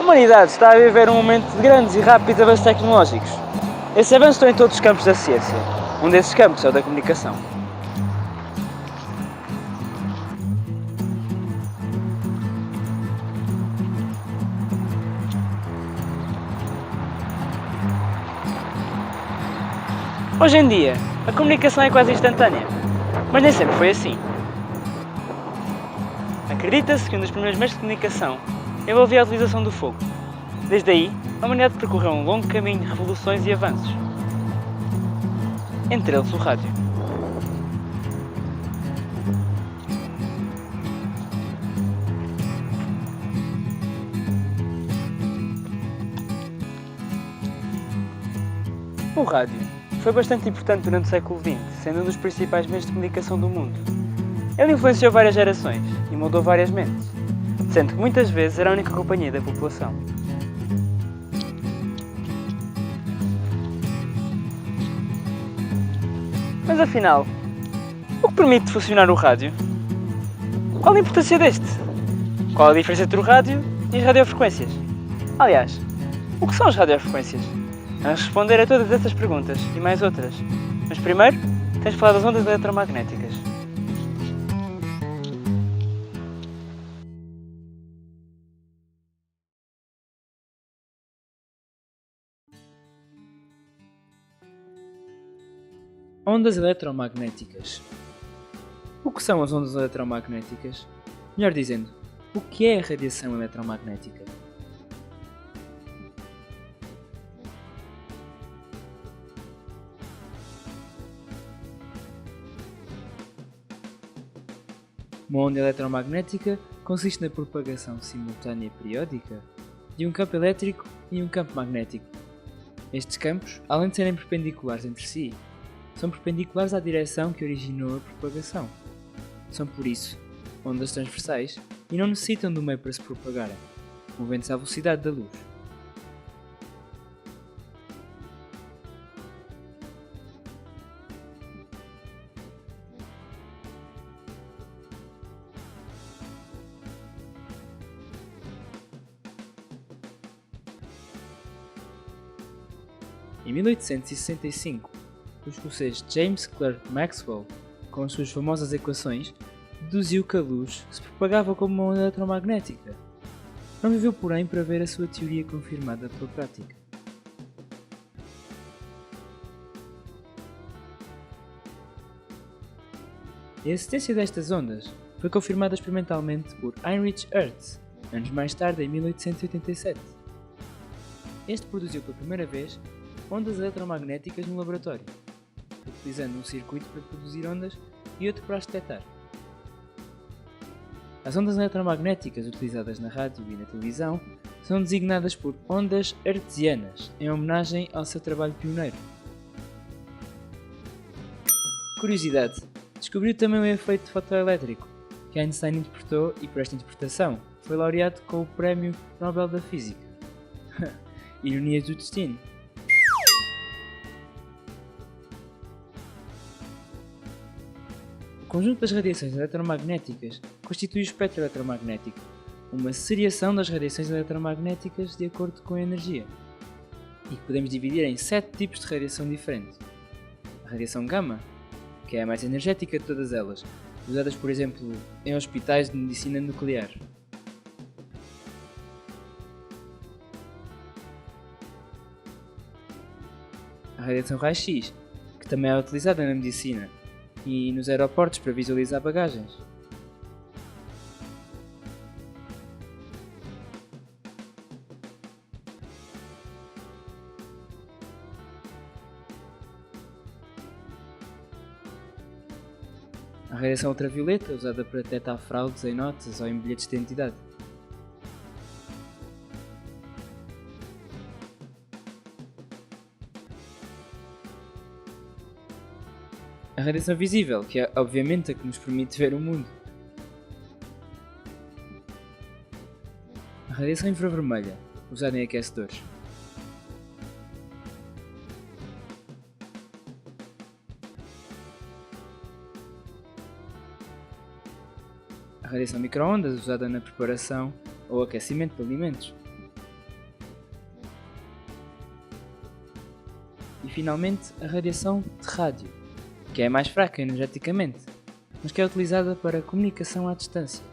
humanidade está a viver um momento de grandes e rápidos avanços tecnológicos. Esses avanços estão em todos os campos da ciência. Um desses campos é o da comunicação. Hoje em dia, a comunicação é quase instantânea, mas nem sempre foi assim. Acredita-se que um dos primeiros meios de comunicação envolvia a utilização do fogo. Desde aí, a humanidade percorreu um longo caminho de revoluções e avanços. Entre eles o rádio. O rádio foi bastante importante durante o século XX, sendo um dos principais meios de comunicação do mundo. Ele influenciou várias gerações e moldou várias mentes, sendo que muitas vezes era a única companhia da população. Mas afinal, o que permite funcionar o rádio? Qual a importância deste? Qual a diferença entre o rádio e as radiofrequências? Aliás, o que são as radiofrequências? Vamos responder a todas essas perguntas e mais outras. Mas primeiro, tens de falar das ondas eletromagnéticas. Ondas eletromagnéticas. O que são as ondas eletromagnéticas? Melhor dizendo, o que é a radiação eletromagnética? Uma onda eletromagnética consiste na propagação simultânea periódica de um campo elétrico e um campo magnético. Estes campos, além de serem perpendiculares entre si, são perpendiculares à direção que originou a propagação. São por isso ondas transversais e não necessitam do meio para se propagarem, movendo-se à velocidade da luz. Em 1865, o escocês James Clerk Maxwell, com as suas famosas equações, deduziu que a luz se propagava como uma onda eletromagnética. Não viveu, porém, para ver a sua teoria confirmada pela prática. A existência destas ondas foi confirmada experimentalmente por Heinrich Hertz, anos mais tarde, em 1887. Este produziu pela primeira vez ondas eletromagnéticas no laboratório, utilizando um circuito para produzir ondas e outro para as detectar. As ondas eletromagnéticas utilizadas na rádio e na televisão são designadas por ondas hertzianas, em homenagem ao seu trabalho pioneiro. Curiosidade: descobriu também o efeito fotoelétrico, que Einstein interpretou e por esta interpretação foi laureado com o Prémio Nobel da Física. Ironias do destino. O conjunto das radiações eletromagnéticas constitui o espectro eletromagnético, uma seriação das radiações eletromagnéticas de acordo com a energia, e que podemos dividir em 7 tipos de radiação diferentes. A radiação gama, que é a mais energética de todas elas, usadas por exemplo em hospitais de medicina nuclear. A radiação raio-x, que também é utilizada na medicina e nos aeroportos para visualizar bagagens. A radiação ultravioleta, usada para detectar fraudes em notas ou em bilhetes de identidade. A radiação visível, que é obviamente a que nos permite ver o mundo. A radiação infravermelha, usada em aquecedores. A radiação micro-ondas, usada na preparação ou aquecimento de alimentos. E finalmente a radiação de rádio, que é mais fraca energeticamente, mas que é utilizada para comunicação à distância.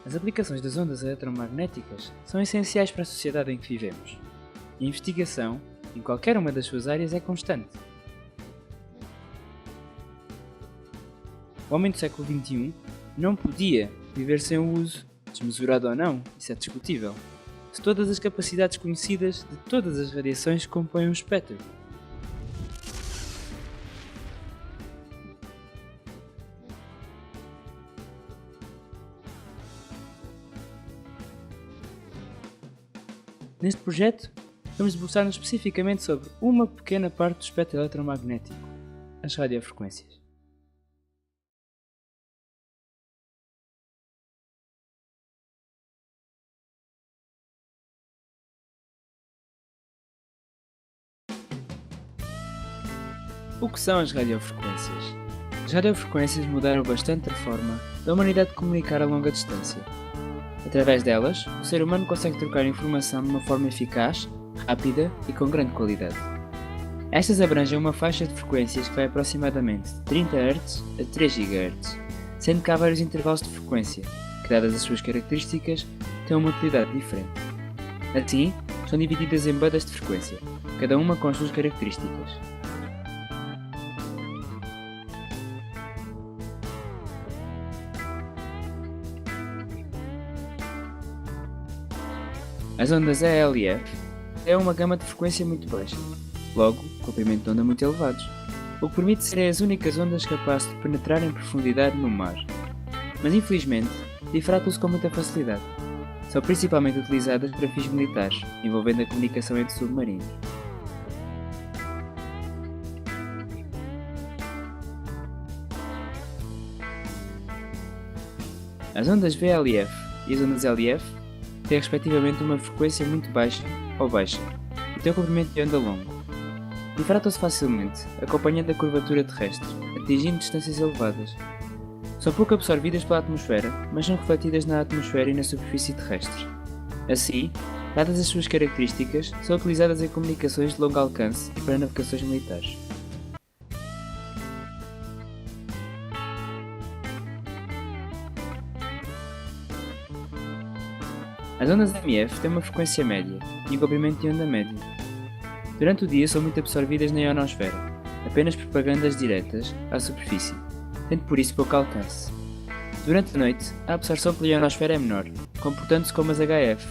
As aplicações das ondas eletromagnéticas são essenciais para a sociedade em que vivemos. E a investigação, em qualquer uma das suas áreas, é constante. O homem do século XXI não podia viver sem o uso, desmesurado ou não, isso é discutível, de todas as capacidades conhecidas de todas as radiações que compõem um espectro. Neste projeto, vamos debruçar-nos especificamente sobre uma pequena parte do espectro eletromagnético, as radiofrequências. O que são as radiofrequências? As radiofrequências mudaram bastante a forma da humanidade de comunicar a longa distância. Através delas, o ser humano consegue trocar informação de uma forma eficaz, rápida e com grande qualidade. Estas abrangem uma faixa de frequências que vai aproximadamente de 30 Hz a 3 GHz, sendo que há vários intervalos de frequência, que, dadas as suas características, têm uma utilidade diferente. Assim, são divididas em bandas de frequência, cada uma com as suas características. As ondas ALF têm uma gama de frequência muito baixa, logo, comprimento de onda muito elevados, o que permite serem as únicas ondas capazes de penetrar em profundidade no mar. Mas infelizmente, difratam-se com muita facilidade. São principalmente utilizadas para fins militares, envolvendo a comunicação entre submarinos. As ondas VLF e as ondas LF têm respectivamente uma frequência muito baixa ou baixa e têm um comprimento de onda longo. Difratam-se facilmente, acompanhando a curvatura terrestre, atingindo distâncias elevadas. São pouco absorvidas pela atmosfera, mas são refletidas na atmosfera e na superfície terrestre. Assim, dadas as suas características, são utilizadas em comunicações de longo alcance e para navegações militares. As ondas MF têm uma frequência média e um comprimento de onda médio. Durante o dia são muito absorvidas na ionosfera, apenas propagando-as diretas à superfície, tendo por isso pouco alcance. Durante a noite, a absorção pela ionosfera é menor, comportando-se como as HF,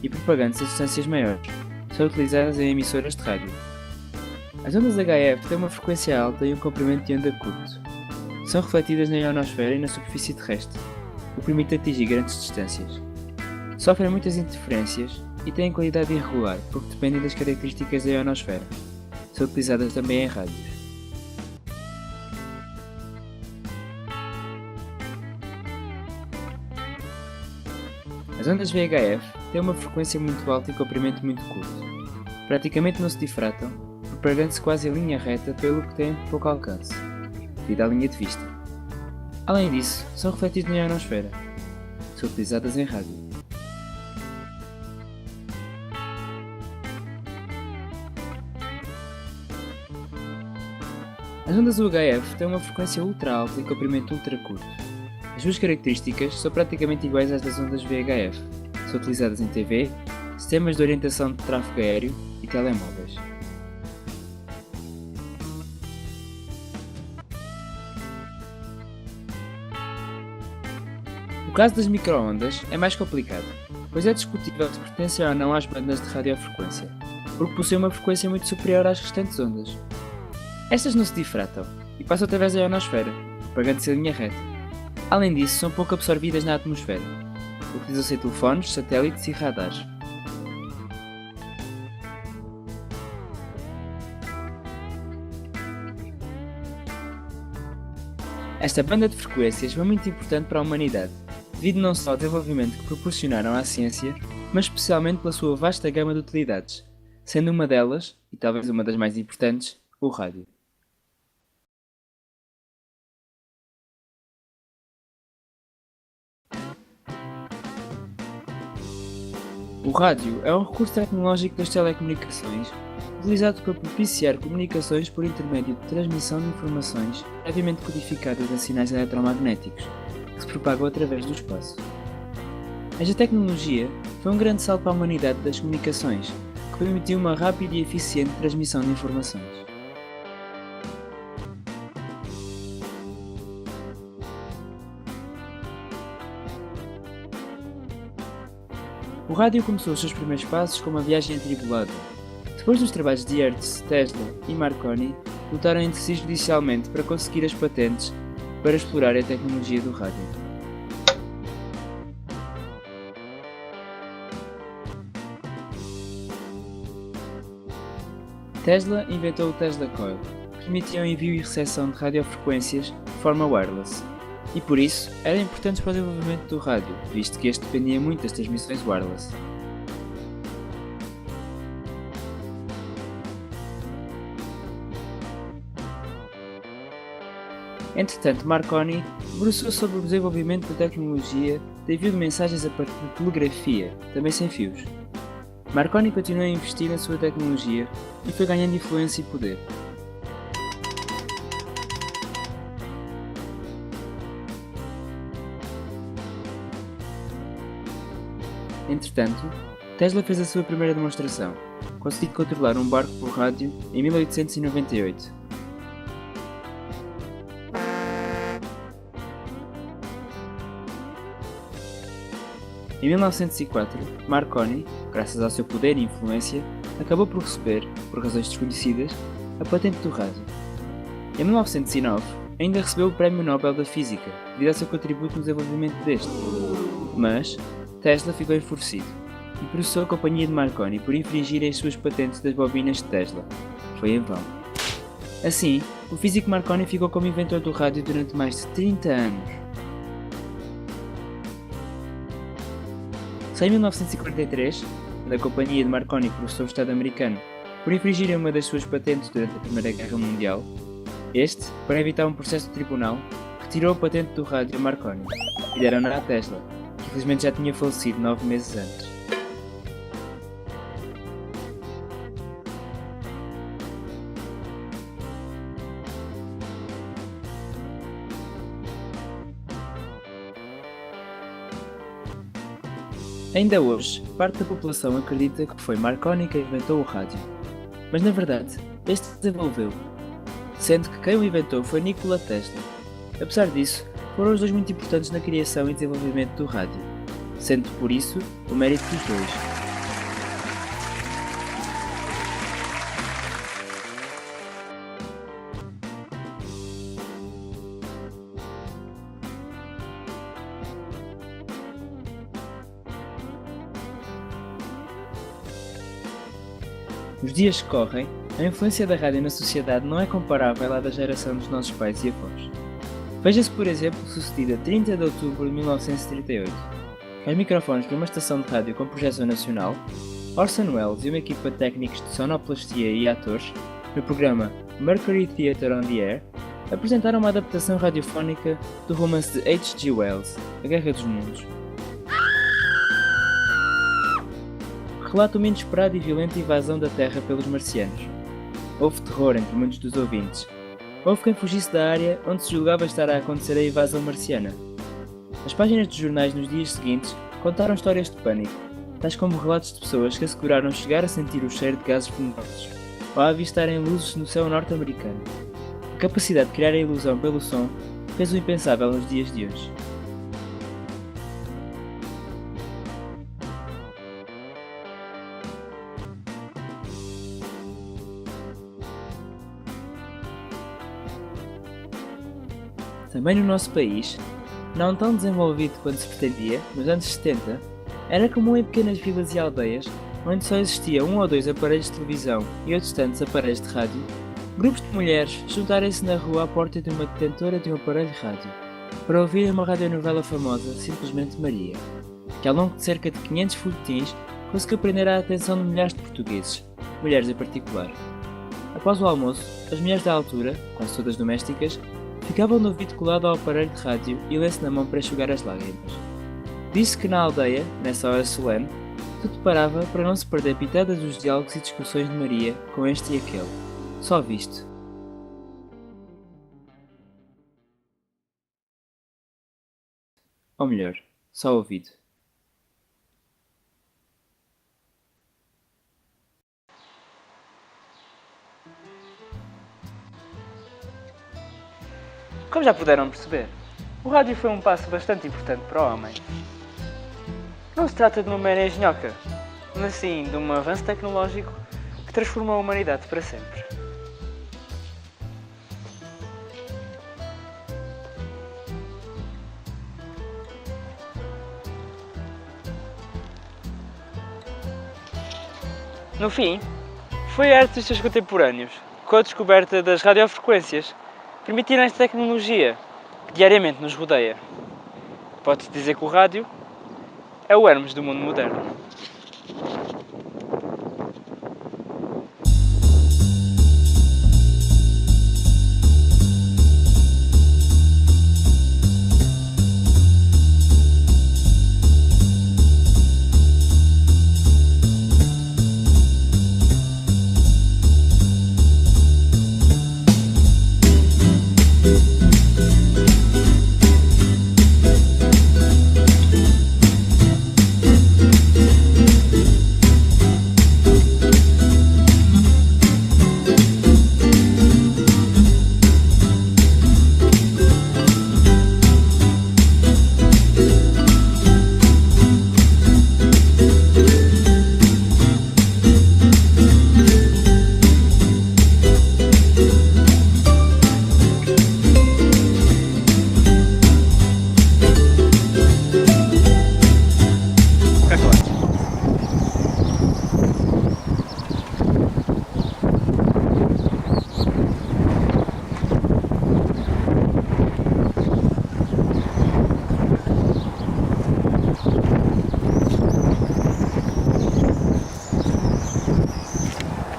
e propagando-se a distâncias maiores. São utilizadas em emissoras de rádio. As ondas HF têm uma frequência alta e um comprimento de onda curto. São refletidas na ionosfera e na superfície terrestre, o que permite atingir grandes distâncias. Sofrem muitas interferências e têm qualidade irregular porque dependem das características da ionosfera. São utilizadas também em rádios. As ondas VHF têm uma frequência muito alta e comprimento muito curto. Praticamente não se difratam, propagando-se quase em linha reta pelo que têm pouco alcance, devido à linha de vista. Além disso, são refletidas na ionosfera. São utilizadas em rádio. As ondas UHF têm uma frequência ultra alta e comprimento ultra curto. As suas características são praticamente iguais às das ondas VHF. São utilizadas em TV, sistemas de orientação de tráfego aéreo e telemóveis. O caso das microondas é mais complicado, pois é discutível se pertencem ou não às bandas de radiofrequência, porque possuem uma frequência muito superior às restantes ondas. Estas não se difratam e passam através da ionosfera, propagando-se em linha reta. Além disso, são pouco absorvidas na atmosfera. Utilizam-se em telefones, satélites e radares. Esta banda de frequências foi muito importante para a humanidade, devido não só ao desenvolvimento que proporcionaram à ciência, mas especialmente pela sua vasta gama de utilidades, sendo uma delas, e talvez uma das mais importantes, o rádio. O rádio é um recurso tecnológico das telecomunicações utilizado para propiciar comunicações por intermédio de transmissão de informações previamente codificadas em sinais eletromagnéticos, que se propagam através do espaço. Esta tecnologia foi um grande salto para a humanidade das comunicações, que permitiu uma rápida e eficiente transmissão de informações. O rádio começou os seus primeiros passos com uma viagem atribulada. Depois dos trabalhos de Hertz, Tesla e Marconi, lutaram entre si judicialmente para conseguir as patentes para explorar a tecnologia do rádio. Tesla inventou o Tesla Coil, que permitia o envio e recepção de radiofrequências de forma wireless, e por isso era importante para o desenvolvimento do rádio, visto que este dependia muito das transmissões wireless. Entretanto, Marconi debruçou sobre o desenvolvimento da tecnologia de envio de mensagens a partir de telegrafia, também sem fios. Marconi continuou a investir na sua tecnologia e foi ganhando influência e poder. Entretanto, Tesla fez a sua primeira demonstração, conseguindo controlar um barco por rádio em 1898. Em 1904, Marconi, graças ao seu poder e influência, acabou por receber, por razões desconhecidas, a patente do rádio. Em 1909, ainda recebeu o Prémio Nobel da Física, devido ao seu contributo no desenvolvimento deste. Mas, Tesla ficou enfurecido e processou a companhia de Marconi por infringirem as suas patentes das bobinas de Tesla. Foi em vão. Assim, o físico Marconi ficou como inventor do rádio durante mais de 30 anos. Só em 1943, quando a companhia de Marconi processou o Estado americano por infringirem uma das suas patentes durante a Primeira Guerra Mundial, este, para evitar um processo de tribunal, retirou a patente do rádio a Marconi e deram-na à Tesla, que infelizmente já tinha falecido 9 meses antes. Ainda hoje, parte da população acredita que foi Marconi quem inventou o rádio, mas na verdade, este desenvolveu, sendo que quem o inventou foi Nikola Tesla. Apesar disso, foram os dois muito importantes na criação e desenvolvimento do rádio, sendo por isso o mérito dos dois. Nos dias que correm, a influência da rádio na sociedade não é comparável à da geração dos nossos pais e avós. Veja-se, por exemplo, sucedida a 30 de outubro de 1938, com os microfones para uma estação de rádio com projeção nacional, Orson Welles e uma equipa de técnicos de sonoplastia e atores, no programa Mercury Theatre on the Air, apresentaram uma adaptação radiofónica do romance de H.G. Wells, A Guerra dos Mundos. Relata uma inesperada e violenta invasão da Terra pelos marcianos. Houve terror entre muitos dos ouvintes. Houve quem fugisse da área onde se julgava estar a acontecer a invasão marciana. As páginas dos jornais nos dias seguintes contaram histórias de pânico, tais como relatos de pessoas que asseguraram chegar a sentir o cheiro de gases venenosos ou a avistarem luzes no céu norte-americano. A capacidade de criar a ilusão pelo som fez o impensável nos dias de hoje. Também no nosso país, não tão desenvolvido quanto se pretendia, nos anos 70, era comum em pequenas vilas e aldeias, onde só existia um ou dois aparelhos de televisão e outros tantos aparelhos de rádio, grupos de mulheres juntarem-se na rua à porta de uma detentora de um aparelho de rádio, para ouvirem uma radionovela famosa, Simplesmente Maria, que ao longo de cerca de 500 folhetins conseguiu prender a atenção de milhares de portugueses, mulheres em particular. Após o almoço, as mulheres da altura, quase todas domésticas, ficavam no ouvido colado ao aparelho de rádio e lenço na mão para enxugar as lágrimas. Disse que na aldeia, nessa hora solene, tudo parava para não se perder pitadas dos diálogos e discussões de Maria com este e aquele. Só visto. Ou melhor, só ouvido. Como já puderam perceber, o rádio foi um passo bastante importante para o homem. Não se trata de uma mera engenhoca, mas sim de um avanço tecnológico que transformou a humanidade para sempre. No fim, foi a artistas contemporâneos, com a descoberta das radiofrequências, permitiram esta tecnologia que diariamente nos rodeia. Pode-se dizer que o rádio é o Hermes do mundo moderno.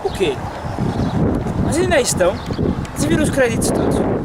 O quê? Mas ainda aí estão? Se viram os créditos todos?